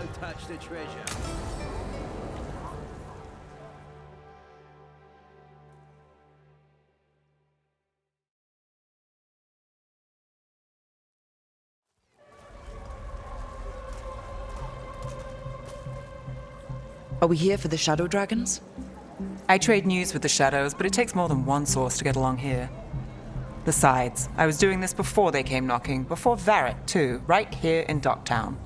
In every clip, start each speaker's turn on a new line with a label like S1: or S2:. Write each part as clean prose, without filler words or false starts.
S1: Don't touch the treasure.
S2: Are we here for the Shadow Dragons?
S3: I trade news with the Shadows, but it takes more than one source to get along here. Besides, I was doing this before they came knocking, before Varric, too, right here in Docktown.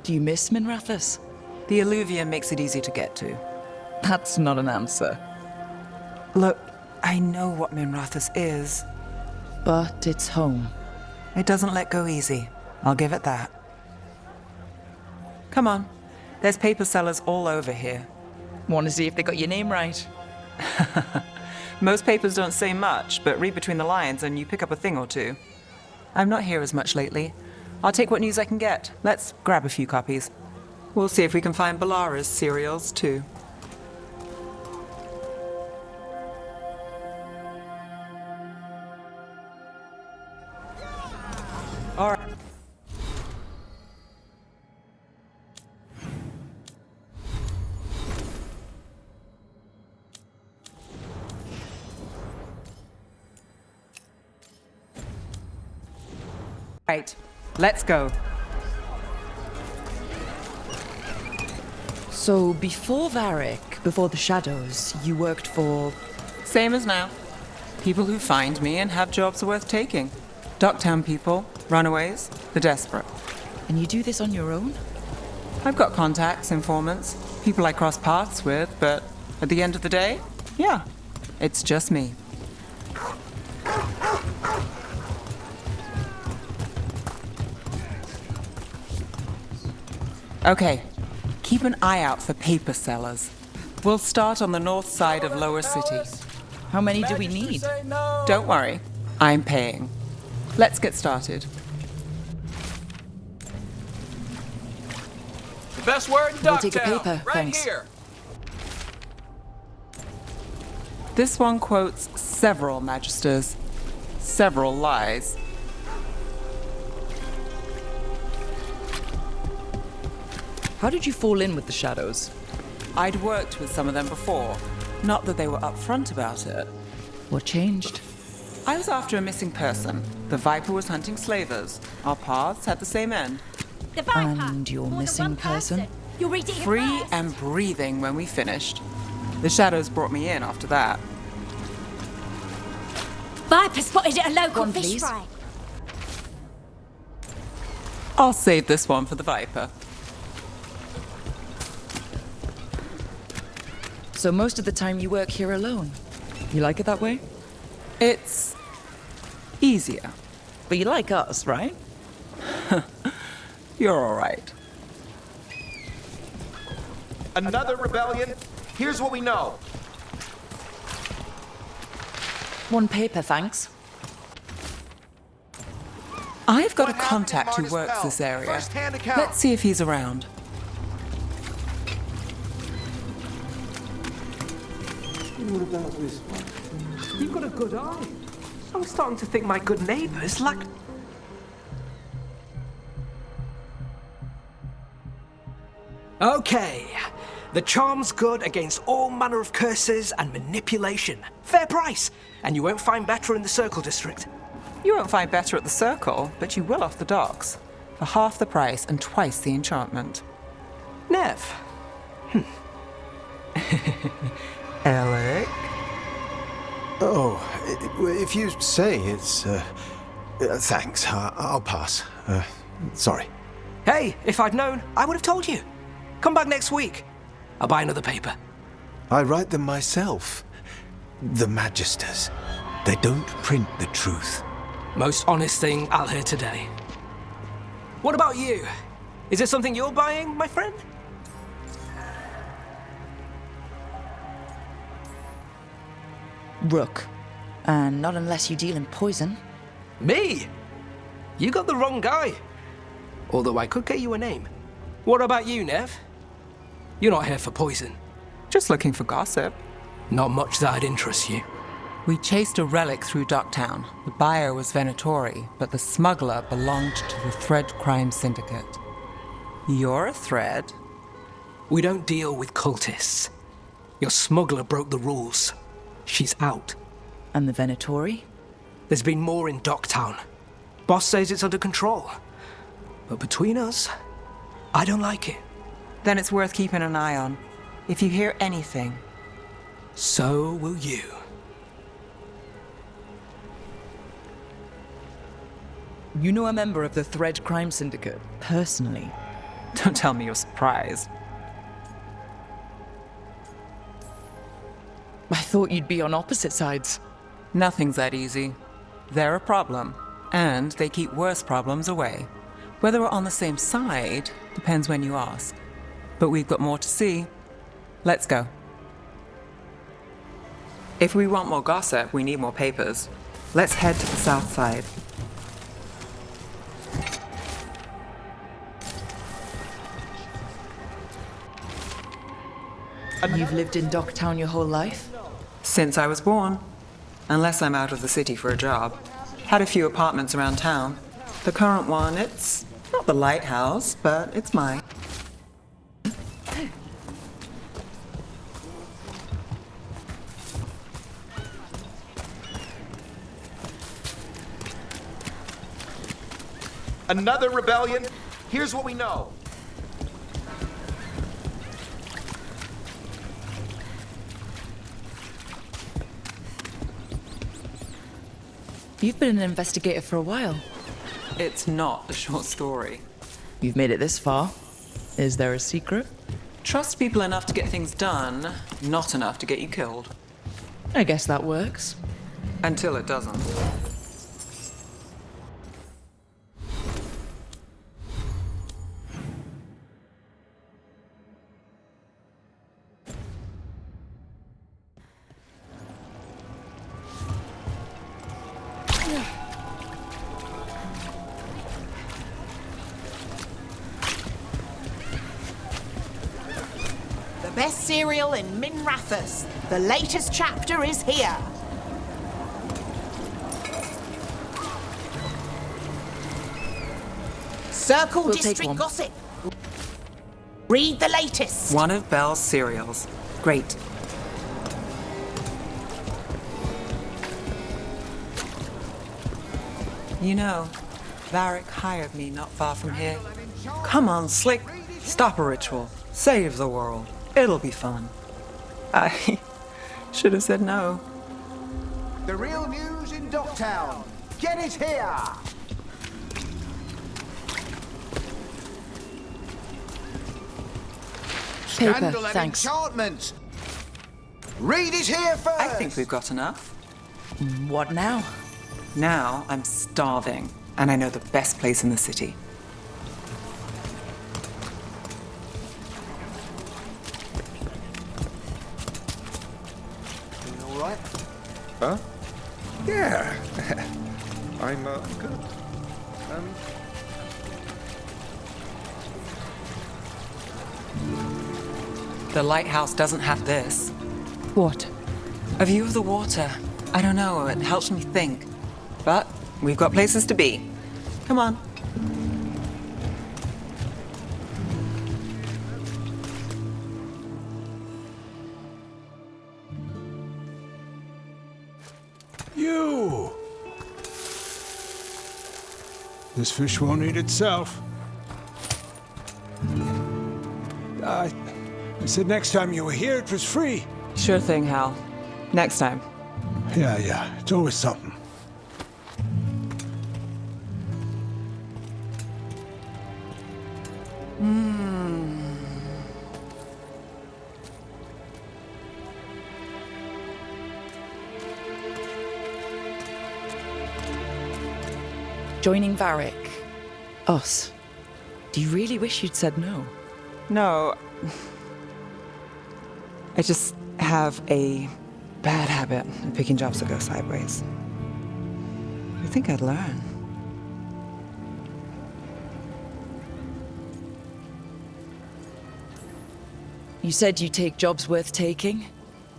S2: Do you miss Minrathous?
S3: The Alluvia makes it easy to get to.
S2: That's not an answer.
S3: Look, I know what Minrathous is.
S2: But it's home.
S3: It doesn't let go easy. I'll give it that. Come on. There's paper sellers all over here.
S2: Want to see if they got your name right?
S3: Most papers don't say much, but read between the lines and you pick up a thing or two. I'm not here as much lately. I'll take what news I can get. Let's grab a few copies. We'll see if we can find Balara's serials, too. All right. Right, let's go.
S2: So before Varric, before the Shadows, you worked for...
S3: Same as now. People who find me and have jobs worth taking. Docktown people, runaways, the desperate.
S2: And you do this on your own?
S3: I've got contacts, informants, people I cross paths with, but at the end of the day, yeah, it's just me. Okay, keep an eye out for paper sellers. We'll start on the north side of Lower City.
S2: How many do we need?
S3: Don't worry, I'm paying. Let's get started.
S1: The best word in
S2: We'll take a
S1: Docktown,
S2: paper,
S1: right
S2: thanks.
S1: here.
S3: This one quotes several magisters, several lies.
S2: How did you fall in with the Shadows?
S3: I'd worked with some of them before, not that they were upfront about it.
S2: What changed?
S3: I was after a missing person. The Viper was hunting slavers. Our paths had the same end.
S4: The Viper.
S2: And your
S4: More than
S2: missing
S4: one
S2: person?
S4: You'll read it here
S3: Free
S4: first.
S3: and breathing when we finished. The Shadows brought me in after that.
S4: Viper spotted at a local
S2: One,
S4: fish
S2: please.
S4: fry.
S3: I'll save this one for the Viper.
S2: So most of the time you work here alone. You like it that way?
S3: It's easier.
S2: But you like us, right?
S3: You're all right.
S5: Another rebellion? Here's what we know.
S2: One paper, thanks.
S3: I've got a
S5: What happened in
S3: contact who
S5: Martis
S3: works
S5: Bell?
S3: this area.
S5: First-hand account.
S3: Let's see if he's around.
S6: What about this one? You've got a good eye. I'm starting to think my good neighbours lack... Okay. The charm's good against all manner of curses and manipulation. Fair price. And you won't find better in the Circle District.
S3: You won't find better at the Circle, but you will off the docks. For half the price and twice the enchantment.
S6: Nev.
S3: Alec?
S7: Oh, if you say it's... thanks, I'll pass. Sorry.
S6: Hey, if I'd known, I would have told you. Come back next week. I'll buy another paper.
S7: I write them myself. The Magisters. They don't print the truth.
S6: Most honest thing I'll hear today. What about you? Is it something you're buying, my friend?
S2: Rook. And not unless you deal in poison.
S6: Me? You got the wrong guy. Although I could get you a name. What about you, Nev? You're not here for poison.
S3: Just looking for gossip.
S6: Not much that'd interest you.
S3: We chased a relic through Ducktown. The buyer was Venatori, but the smuggler belonged to the Thread Crime Syndicate. You're a Thread?
S6: We don't deal with cultists. Your smuggler broke the rules. She's out.
S2: And the Venatori?
S6: There's been more in Docktown. Boss says it's under control. But between us, I don't like it.
S3: Then it's worth keeping an eye on. If you hear anything.
S6: So will you.
S2: You know a member of the Thread Crime Syndicate? Personally?
S3: Don't tell me you're surprised.
S2: I thought you'd be on opposite sides.
S3: Nothing's that easy. They're a problem, and they keep worse problems away. Whether we're on the same side depends when you ask. But we've got more to see. Let's go. If we want more gossip, we need more papers. Let's head to the south side.
S2: You've lived in Docktown your whole life?
S3: Since I was born. Unless I'm out of the city for a job. Had a few apartments around town. The current one, it's not the lighthouse, but it's mine.
S5: Another rebellion? Here's what we know.
S2: You've been an investigator for a while.
S3: It's not a short story.
S2: You've made it this far. Is there a secret?
S3: Trust people enough to get things done, not enough to get you killed.
S2: I guess that works.
S3: Until it doesn't.
S1: The best cereal in Minrathous. The latest chapter is here. Circle
S2: We'll take
S1: District
S2: one.
S1: Gossip. Read the latest.
S3: One of Belle's cereals. Great. You know, Varric hired me not far from here. Come on, Slick. Stop a ritual. Save the world. It'll be fun. I should have said no.
S5: The real news in Docktown. Get it here!
S2: Paper,
S5: Scandal and
S2: thanks.
S5: enchantment! Read it here first!
S3: I think we've got enough.
S2: What now?
S3: Now I'm starving, and I know the best place in the city.
S5: You all right? Huh? Yeah. I'm good.
S3: The lighthouse doesn't have this.
S2: What?
S3: A view of the water. I don't know, it helps me think. But we've got places to be. Come on.
S8: You! This fish won't eat itself. I said next time you were here, it was free.
S3: Sure thing, Hal. Next time.
S8: Yeah, it's always something.
S2: Joining Varric. Us. Do you really wish you'd said no?
S3: No. I just have a bad habit of picking jobs that go sideways. I think I'd learn.
S2: You said you take jobs worth taking?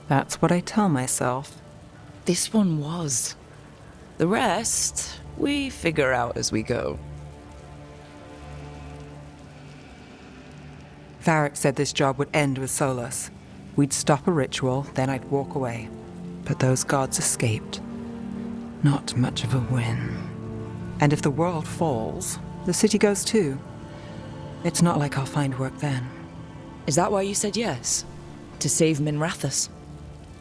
S3: That's what I tell myself.
S2: This one was. The rest, we figure out as we go.
S3: Varric said this job would end with Solus. We'd stop a ritual, then I'd walk away. But those gods escaped. Not much of a win. And if the world falls, the city goes too. It's not like I'll find work then.
S2: Is that why you said yes? To save Minrathous?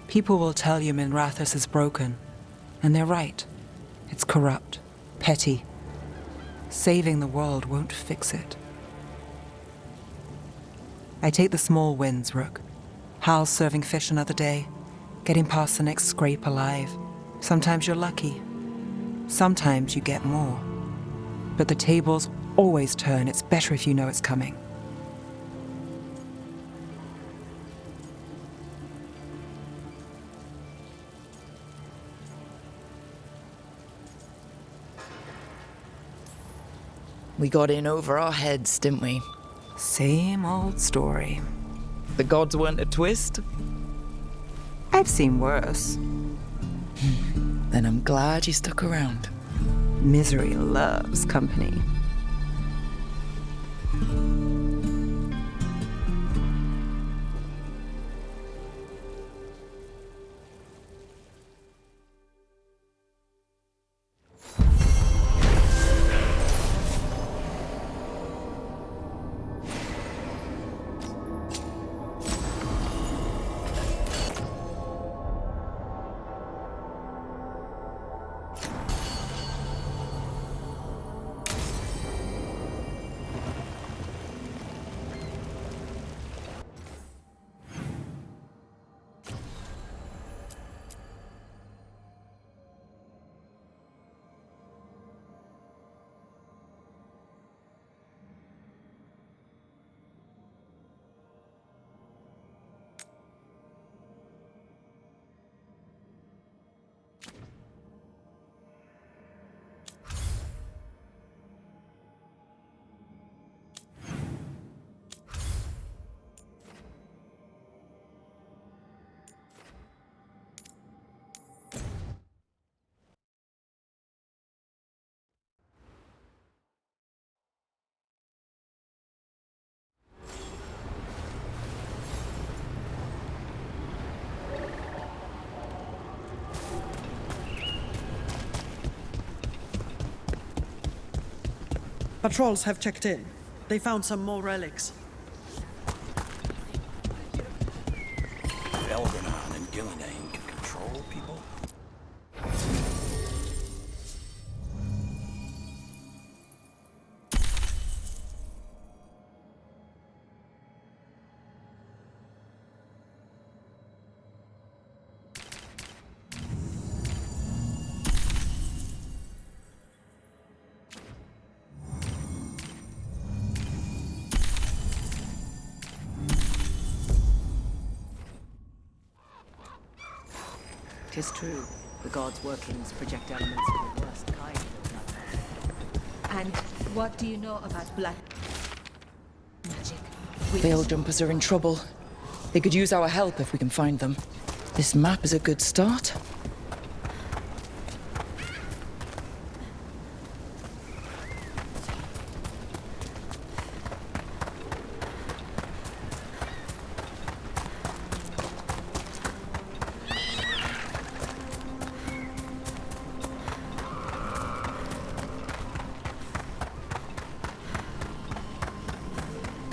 S3: People will tell you Minrathous is broken. And they're right. It's corrupt, petty. Saving the world won't fix it. I take the small wins, Rook. Hal serving fish another day, getting past the next scrape alive. Sometimes you're lucky. Sometimes you get more. But the tables always turn. It's better if you know it's coming.
S2: We got in over our heads, didn't we?
S3: Same old story.
S2: The gods weren't a twist?
S3: I've seen worse.
S2: Then I'm glad you stuck around.
S3: Misery loves company.
S9: Patrols have checked in. They found some more relics.
S7: Elganon and Gillinane can control people?
S10: Tis true, the gods' workings project elements of the worst kind.
S4: And what do you know about black magic?
S2: Veil Jumpers are in trouble. They could use our help if we can find them. This map is a good start.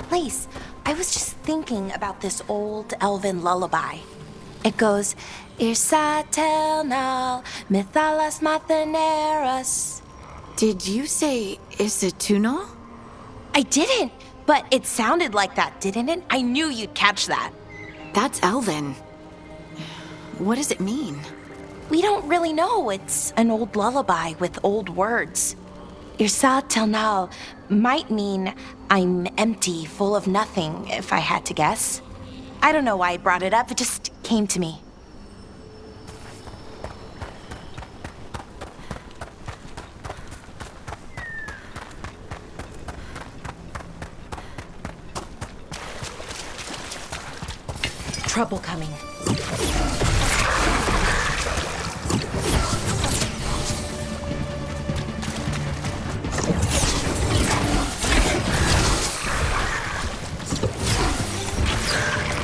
S11: Place. I was just thinking about this old elven lullaby. It goes, Irsa Telnal, Mithalas Matheneras.
S12: Did you say Isatunal?
S11: I didn't, but it sounded like that, didn't it? I knew you'd catch that.
S12: That's elven. What does it mean?
S11: We don't really know. It's an old lullaby with old words. Irsa Telnal might mean I'm empty, full of nothing, if I had to guess. I don't know why I brought it up, it just came to me. trouble coming.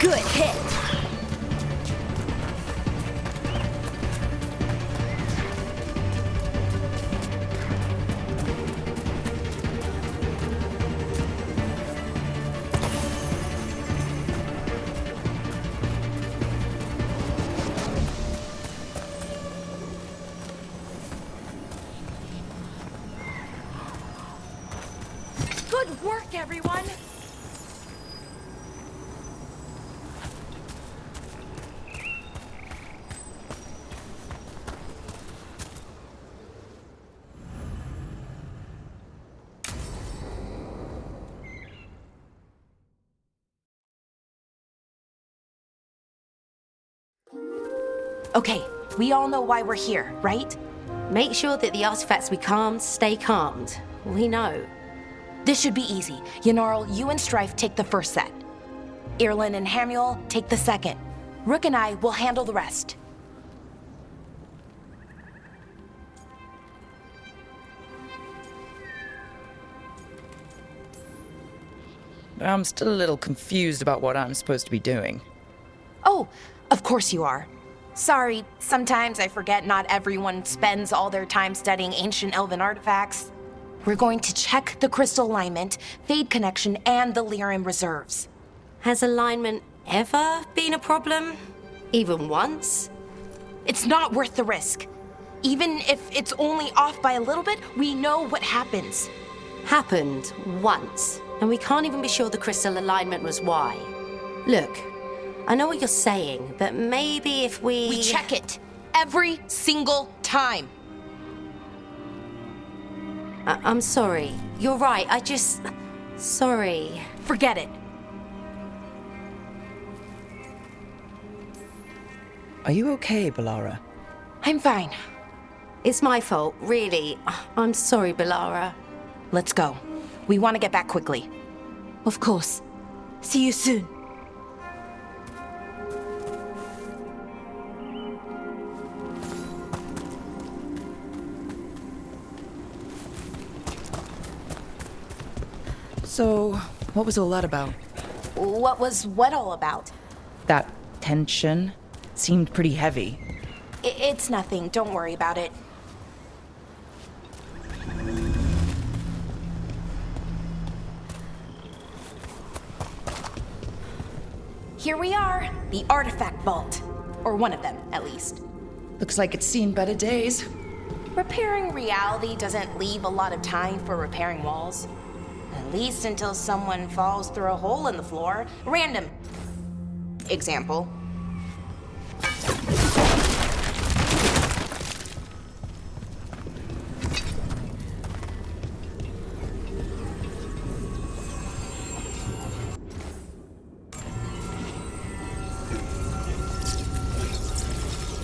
S11: Good hit. Good work, everyone! Okay, we all know why we're here, right?
S13: Make sure that the artifacts we calmed stay calmed. We know.
S11: This should be easy. Yanarl, you and Strife take the first set. Irlin and Hamuel take the second. Rook and I will handle the rest.
S2: I'm still a little confused about what I'm supposed to be doing.
S11: Oh, of course you are. Sorry, sometimes I forget not everyone spends all their time studying ancient elven artifacts. We're going to check the crystal alignment, fade connection, and the Lyrium reserves.
S13: Has alignment ever been a problem? Even once?
S11: It's not worth the risk. Even if it's only off by a little bit, we know what happens.
S13: Happened once, and we can't even be sure the crystal alignment was why. Look, I know what you're saying, but maybe if we...
S11: We check it every single time.
S13: I'm sorry. You're right. Sorry.
S11: Forget it.
S2: Are you okay, Balara?
S11: I'm fine.
S13: It's my fault, really. I'm sorry, Balara.
S11: Let's go. We want to get back quickly.
S4: Of course. See you soon.
S2: So, what was all that about?
S11: What was what all about?
S2: That tension seemed pretty heavy.
S11: It's nothing. Don't worry about it. Here we are, the artifact vault. Or one of them, at least.
S2: Looks like it's seen better days.
S11: Repairing reality doesn't leave a lot of time for repairing walls. At least until someone falls through a hole in the floor. Random example.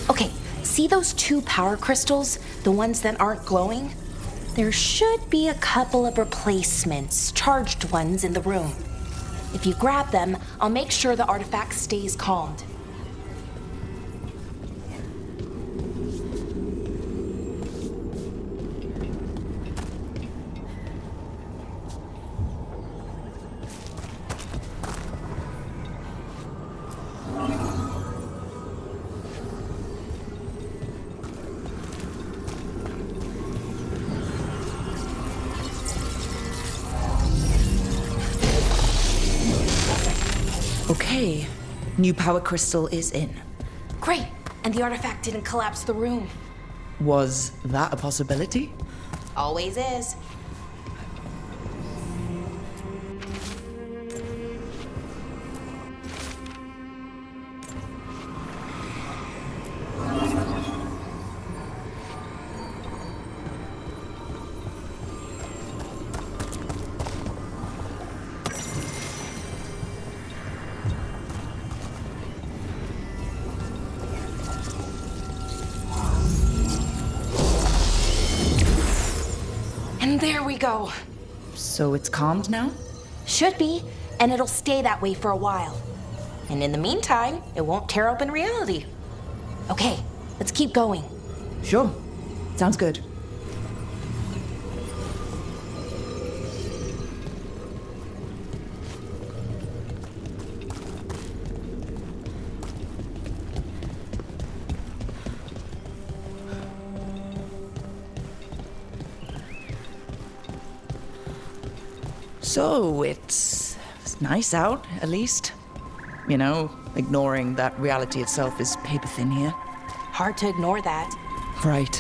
S11: Okay, see those 2 power crystals? The ones that aren't glowing? There should be a couple of replacements, charged ones, in the room. If you grab them, I'll make sure the artifact stays calmed.
S2: Okay, new power crystal is in.
S11: Great, and the artifact didn't collapse the room.
S2: Was that a possibility?
S11: Always is. And there we go.
S2: So it's calmed now?
S11: Should be, and it'll stay that way for a while. And in the meantime, it won't tear open reality. Okay, let's keep going.
S2: Sure. Sounds good. So, it's nice out, at least. You know, ignoring that reality itself is paper thin here.
S11: Hard to ignore that.
S2: Right.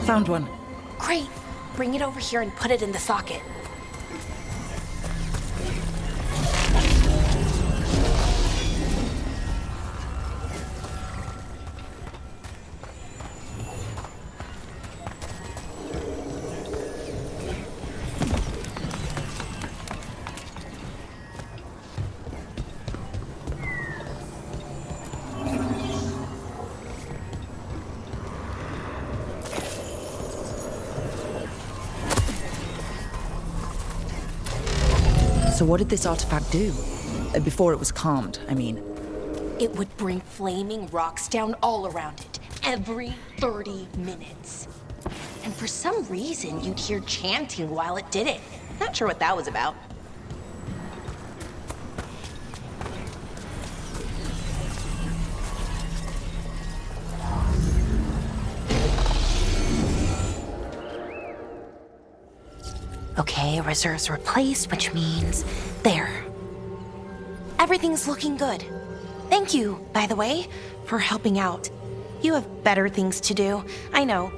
S2: Found one.
S11: Great. Bring it over here and put it in the socket.
S2: So what did this artifact do? Before it was calmed, I mean.
S11: It would bring flaming rocks down all around it, every 30 minutes. And for some reason, you'd hear chanting while it did it. Not sure what that was about. Okay, reserves replaced, which means there. Everything's looking good. Thank you, by the way, for helping out. You have better things to do, I know.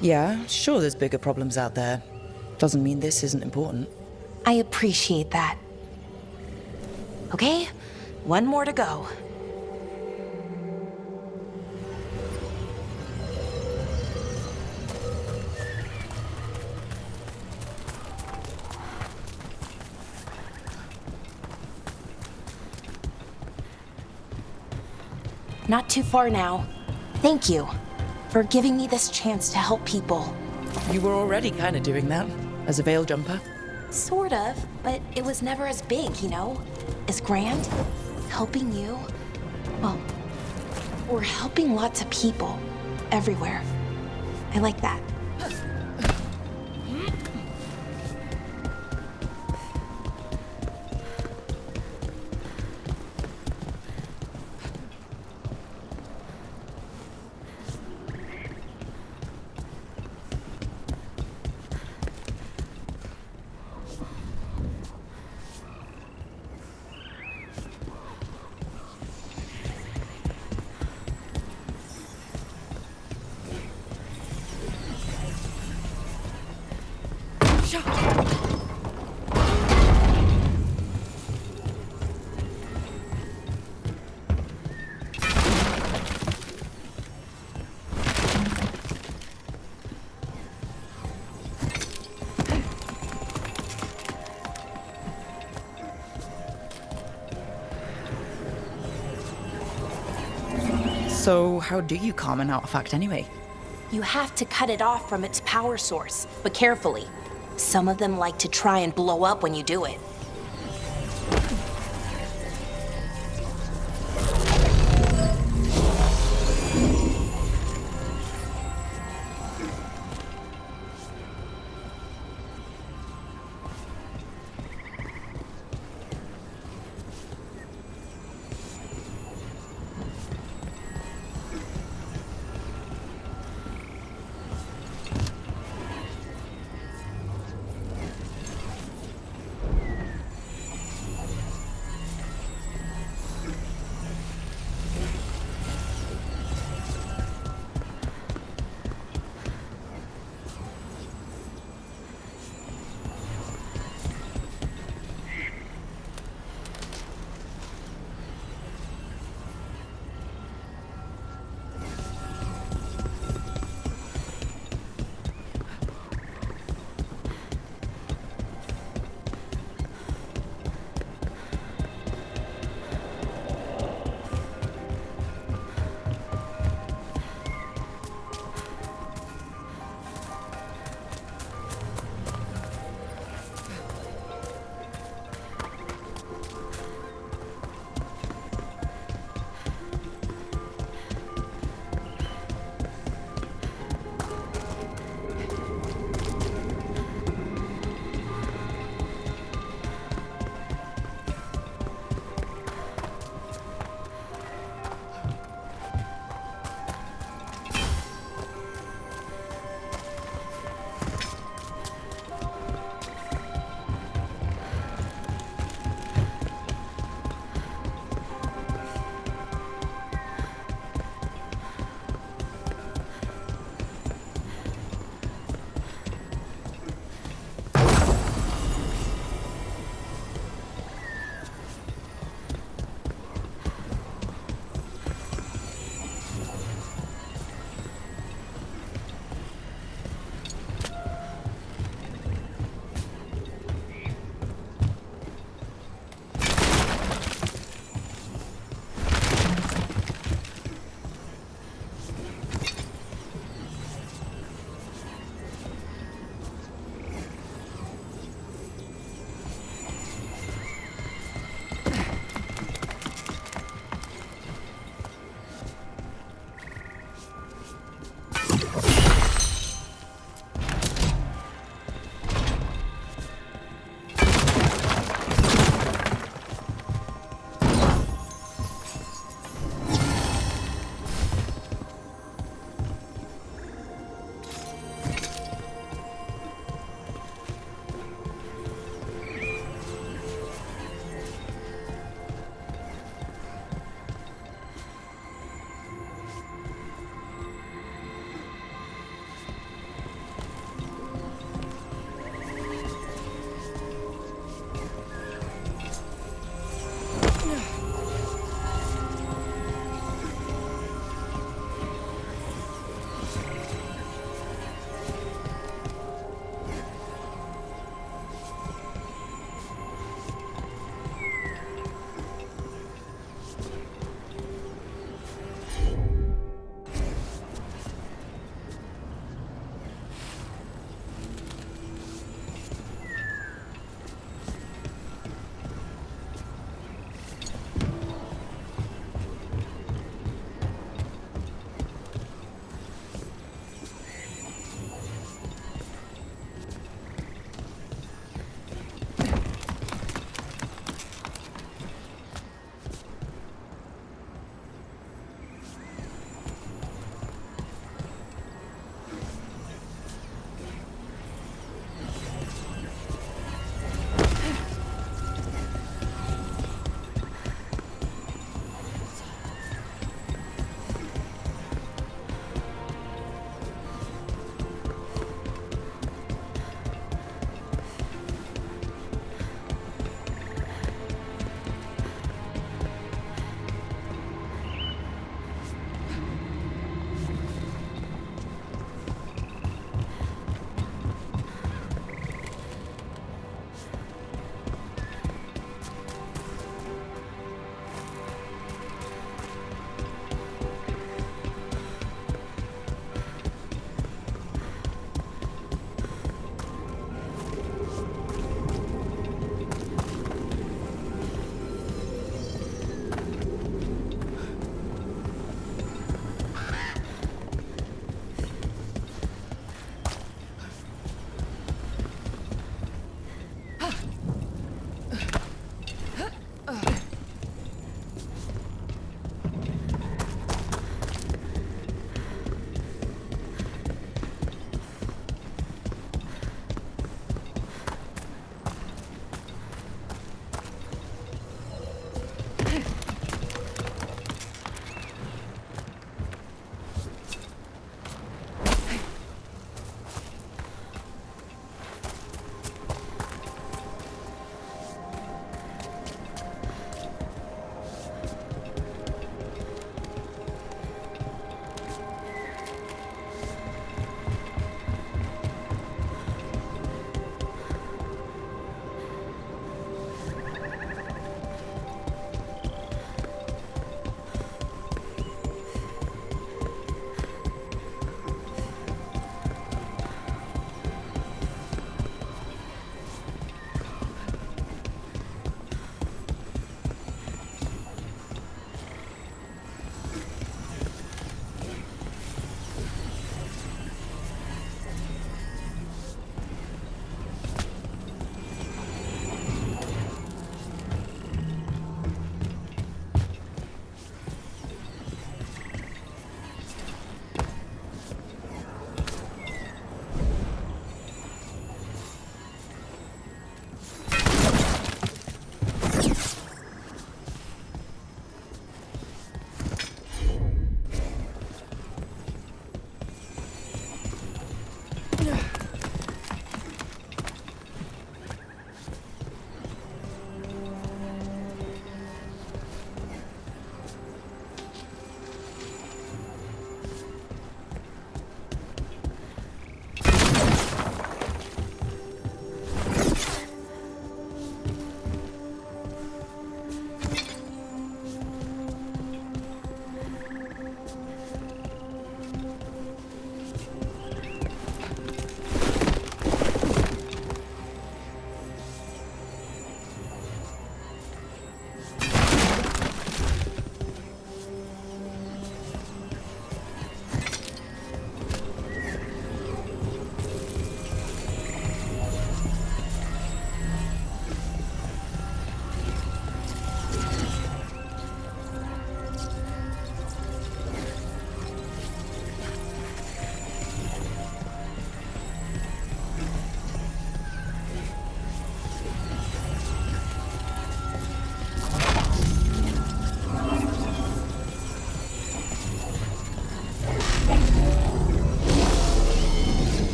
S2: Yeah, sure there's bigger problems out there. Doesn't mean this isn't important.
S11: I appreciate that. Okay, one more to go. Not too far now. Thank you for giving me this chance to help people.
S2: You were already kind of doing that, as a veil jumper.
S11: Sort of, but it was never as big, you know? As grand. Helping you. Well, we're helping lots of people. Everywhere. I like that.
S2: So, how do you calm an artifact anyway?
S11: You have to cut it off from its power source, but carefully. Some of them like to try and blow up when you do it.